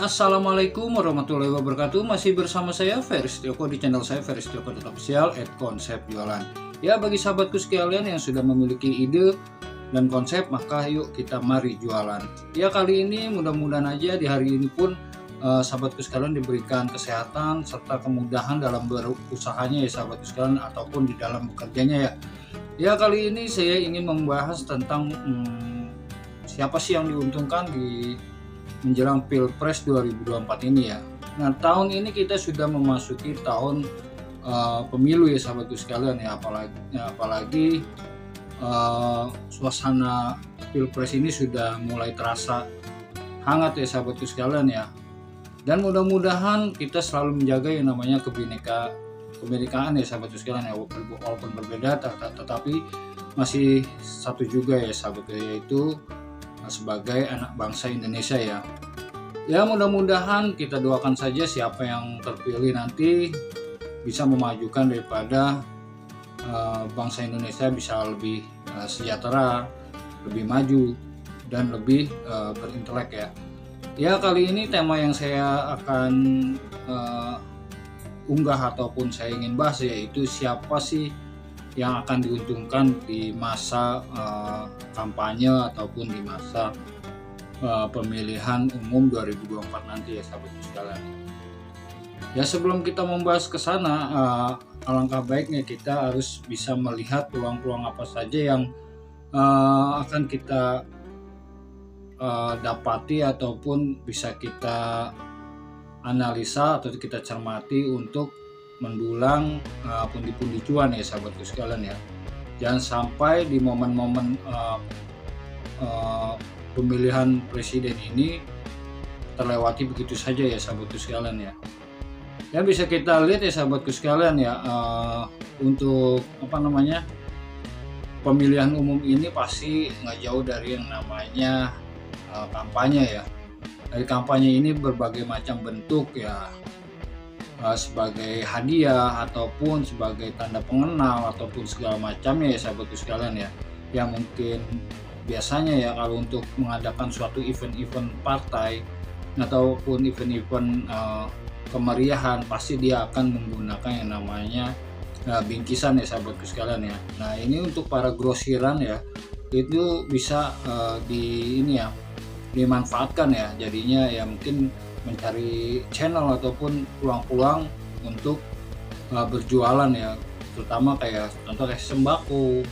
Assalamualaikum warahmatullahi wabarakatuh. Masih bersama saya Ferry Setioko di channel saya Ferry Setioko Official @konsep jualan. Ya, bagi sahabatku sekalian yang sudah memiliki ide dan konsep, maka yuk kita mari jualan. Ya, kali ini mudah-mudahan aja di hari ini pun sahabatku sekalian diberikan kesehatan serta kemudahan dalam berusahanya ya sahabatku sekalian, ataupun di dalam bekerjanya ya. Ya, kali ini saya ingin membahas tentang siapa sih yang diuntungkan di menjelang Pilpres 2024 ini ya. Nah, tahun ini kita sudah memasuki tahun pemilu ya sahabatku sekalian ya, apalagi suasana Pilpres ini sudah mulai terasa hangat ya sahabatku sekalian ya. Dan mudah-mudahan kita selalu menjaga yang namanya kebinekaan ya sahabatku sekalian ya, walaupun berbeda tetapi masih satu juga ya sahabatku, yaitu sebagai anak bangsa Indonesia ya. Ya, mudah-mudahan kita doakan saja siapa yang terpilih nanti bisa memajukan daripada bangsa Indonesia bisa lebih sejahtera, lebih maju dan lebih berintelek ya. Ya, kali ini tema yang saya akan unggah ataupun saya ingin bahas yaitu siapa sih yang akan diuntungkan di masa kampanye ataupun di masa pemilihan umum 2024 nanti ya sahabat sekalian. Ya, sebelum kita membahas ke sana, alangkah baiknya kita harus bisa melihat peluang-peluang apa saja yang akan kita dapati ataupun bisa kita analisa atau kita cermati untuk mendulang pundi-pundi cuan ya sahabatku sekalian ya. Jangan sampai di momen-momen pemilihan presiden ini terlewati begitu saja ya sahabatku sekalian ya. Ya, bisa kita lihat ya sahabatku sekalian ya, untuk pemilihan umum ini pasti nggak jauh dari yang namanya kampanye ya. Dari kampanye ini berbagai macam bentuk ya, sebagai hadiah ataupun sebagai tanda pengenal ataupun segala macamnya ya sahabatku sekalian ya. Yang mungkin biasanya ya kalau untuk mengadakan suatu event-event partai ataupun event-event kemeriahan, pasti dia akan menggunakan yang namanya bingkisan ya sahabatku sekalian ya. Nah, ini untuk para grosiran ya, itu bisa dimanfaatkan ya, jadinya ya mungkin mencari channel ataupun peluang-peluang untuk berjualan ya, terutama kayak contoh kayak sembako,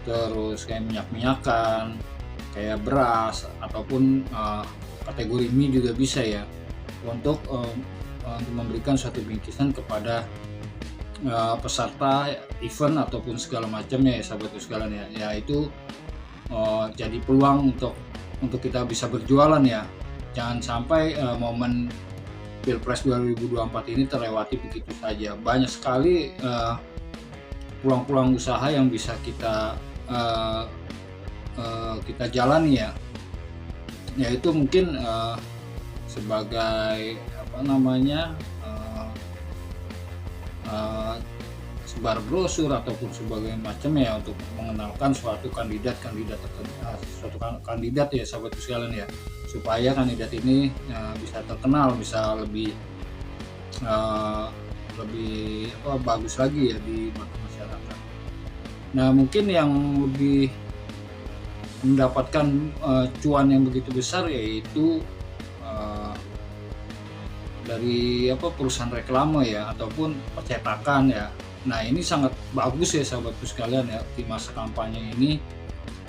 terus kayak minyak-minyakan, kayak beras ataupun kategori mie juga bisa ya, untuk memberikan suatu bingkisan kepada peserta event ataupun segala macamnya ya sahabatku sekalian ya. Ya, itu jadi peluang untuk kita bisa berjualan ya. Jangan sampai momen Pilpres 2024 ini terlewati begitu saja. Banyak sekali peluang-peluang usaha yang bisa kita jalani ya. Yaitu mungkin sebagai sebar brosur ataupun sebagai macamnya untuk mengenalkan suatu kandidat ya sahabatku sekalian ya, supaya kandidat ini bisa terkenal, bisa lebih bagus lagi ya di mata masyarakat. Nah, mungkin yang lebih mendapatkan cuan yang begitu besar yaitu dari perusahaan reklame ya ataupun percetakan ya. Nah, ini sangat bagus ya sahabatku sekalian ya, di masa kampanye ini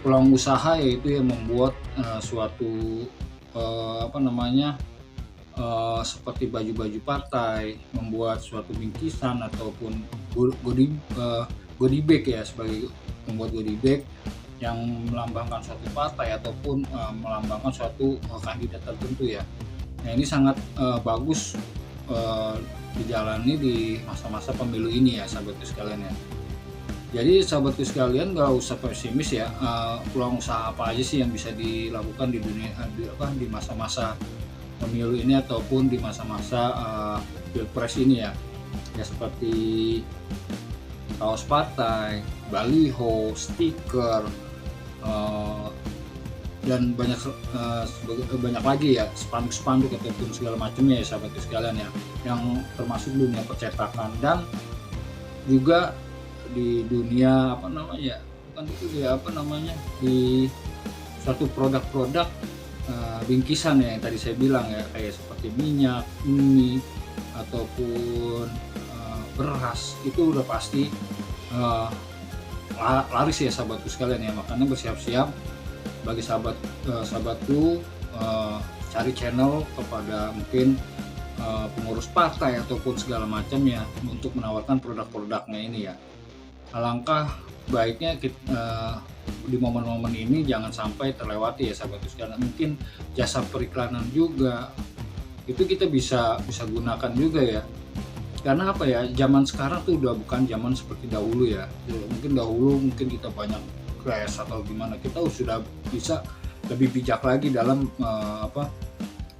peluang usaha yaitu yang membuat suatu seperti baju-baju partai, membuat suatu bingkisan ataupun goodie bag ya, sebagai membuat goodie bag yang melambangkan suatu partai ataupun melambangkan suatu kandidat tertentu ya. Nah, ini sangat bagus dijalani di masa-masa pemilu ini ya sahabatku sekalian ya. Jadi sahabatku sekalian, gak usah pesimis ya, peluang usaha apa aja sih yang bisa dilakukan di dunia di masa-masa pemilu ini ataupun di masa-masa Pilpres ini ya. Ya, seperti kaos partai, baliho, stiker, dan banyak lagi ya spanduk-spanduk ataupun segala macamnya ya sahabatku sekalian ya, yang termasuk dunia percetakan dan juga di dunia apa namanya, bukan itu ya apa namanya, di suatu produk-produk bingkisan ya yang tadi saya bilang ya, kayak seperti minyak, mie, ataupun beras, itu udah pasti uh, laris ya sahabatku sekalian ya. Makanya bersiap-siap bagi sahabatku, cari channel kepada mungkin pengurus partai ataupun segala macamnya untuk menawarkan produk-produknya ini ya. Alangkah baiknya di momen-momen ini jangan sampai terlewati ya sahabatku sekalian. Mungkin jasa periklanan juga itu kita bisa gunakan juga ya, karena apa ya, zaman sekarang tuh udah bukan zaman seperti dahulu ya. Mungkin dahulu mungkin kita banyak crash atau gimana, kita sudah bisa lebih bijak lagi dalam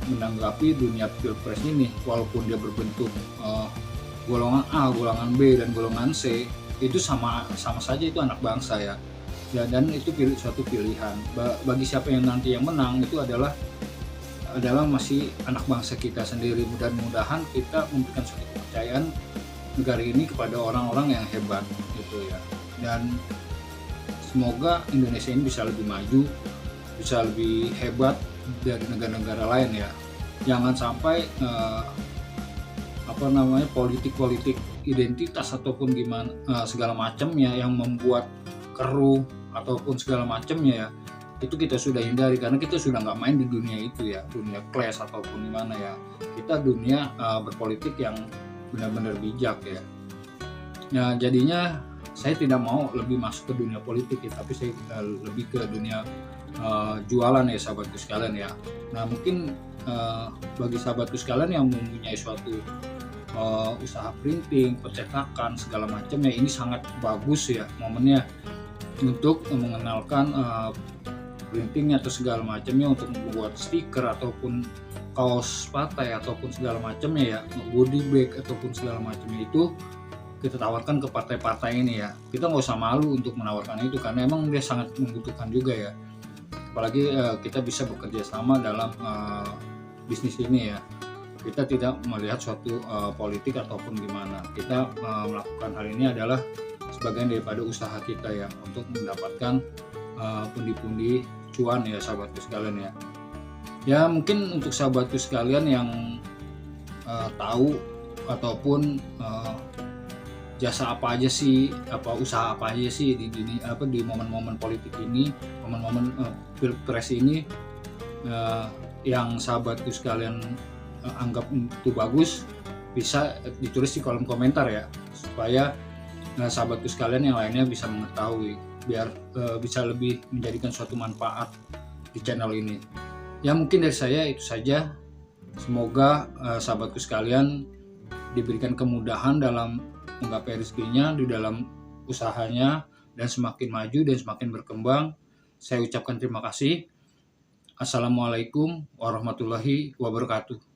menanggapi dunia pilpres ini. Walaupun dia berbentuk golongan A, golongan B, dan golongan C, itu sama saja itu anak bangsa ya. Dan itu suatu pilihan bagi siapa yang nanti yang menang, itu adalah masih anak bangsa kita sendiri. Mudah-mudahan kita memberikan suatu kepercayaan negara ini kepada orang-orang yang hebat gitu ya, dan semoga Indonesia ini bisa lebih maju, bisa lebih hebat dari negara-negara lain ya. Jangan sampai politik identitas ataupun gimana segala macamnya yang membuat keruh ataupun segala macamnya ya, itu kita sudah hindari, karena kita sudah nggak main di dunia itu ya, dunia clash ataupun gimana ya. Kita dunia berpolitik yang benar-benar bijak ya. Nah jadinya saya tidak mau lebih masuk ke dunia politik ya, tapi saya lebih ke dunia jualan ya sahabatku sekalian ya. Nah mungkin bagi sahabatku sekalian yang mempunyai suatu usaha printing, percetakan segala macam ya, ini sangat bagus ya momennya untuk mengenalkan printingnya atau segala macamnya, untuk membuat stiker ataupun kaos partai ataupun segala macamnya ya, goodie bag ataupun segala macamnya, itu kita tawarkan ke partai-partai ini ya. Kita nggak usah malu untuk menawarkan itu, karena emang dia sangat membutuhkan juga ya. Apalagi kita bisa bekerja sama dalam bisnis ini ya. Kita tidak melihat suatu politik ataupun gimana. Kita melakukan hal ini adalah sebagian daripada usaha kita ya, untuk mendapatkan pundi-pundi cuan ya sahabatku sekalian ya. Ya mungkin untuk sahabatku sekalian yang tahu ataupun jasa apa aja sih, usaha apa aja sih di momen-momen politik ini, momen-momen pilpres ini, yang sahabatku sekalian anggap itu bagus, bisa ditulis di kolom komentar ya, supaya sahabatku sekalian yang lainnya bisa mengetahui, biar bisa lebih menjadikan suatu manfaat di channel ini. Ya mungkin dari saya itu saja. Semoga sahabatku sekalian diberikan kemudahan dalam menggapai rezekinya di dalam usahanya, dan semakin maju dan semakin berkembang. Saya ucapkan terima kasih. Assalamualaikum warahmatullahi wabarakatuh.